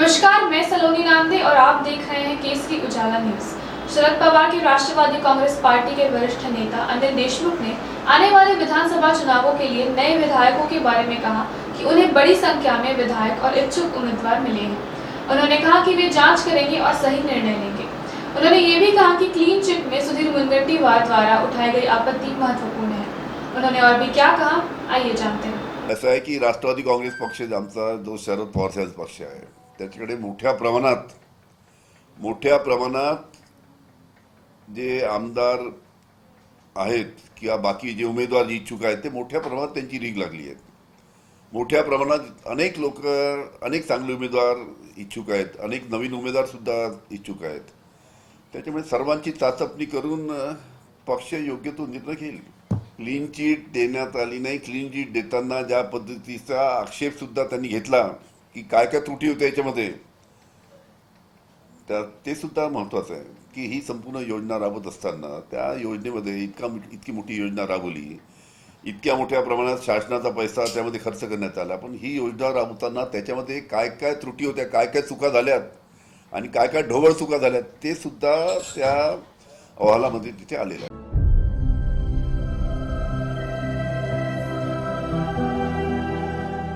नमस्कार, मैं सलोनी नांदे और आप देख रहे हैं केसरी उजाला न्यूज। शरद पवार की राष्ट्रवादी कांग्रेस पार्टी के वरिष्ठ नेता अनिल देशमुख ने आने वाले विधानसभा चुनावों के लिए नए विधायकों के बारे में कहा कि उन्हें बड़ी संख्या में विधायक और इच्छुक उम्मीदवार मिले हैं। उन्होंने कहा कि वे जांच करेंगे और सही निर्णय लेंगे। उन्होंने ये भी कहा कि क्लीन चिट में सुधीर मुनगंटीवार द्वारा उठाई गई आपत्ति महत्वपूर्ण है। उन्होंने और भी क्या कहा, आइए जानते हैं। असं आहे की राष्ट्रवादी काँग्रेस पक्ष आमचा जो शरद पवार साहेब पक्ष आहे त्याच्याकडे मोठ्या प्रमाणात जे आमदार आहेत किंवा बाकी जे उमेदवार इच्छुक आहेत ते मोठ्या प्रमाणात त्यांची रीग लागली आहे। मोठ्या प्रमाणात अनेक चांगले उमेदवार इच्छुक आहेत, अनेक नवीन उमेदवार सुद्धा इच्छुक आहेत। त्याच्यामुळे सर्वांची चाचपणी करून पक्ष योग्य तो निर्णय घेईल। क्लीन चिट देण्यात आली नाही। क्लीन चिट देताना ज्या पद्धतीचा आक्षेप सुद्धा त्यांनी घेतला की काय काय त्रुटी होत्या याच्यामध्ये, तर ते सुद्धा महत्त्वाचं आहे की ही संपूर्ण योजना राबवत असताना त्या योजनेमध्ये इतकी मोठी योजना राबवली, इतक्या मोठ्या प्रमाणात शासनाचा पैसा त्यामध्ये खर्च करण्यात आला, पण ही योजना राबवताना त्याच्यामध्ये काय काय त्रुटी होत्या, काय काय चुका झाल्यात आणि काय काय ढोबळ चुका झाल्यात ते सुद्धा त्या अहवालामध्ये तिथे आलेलं आहे।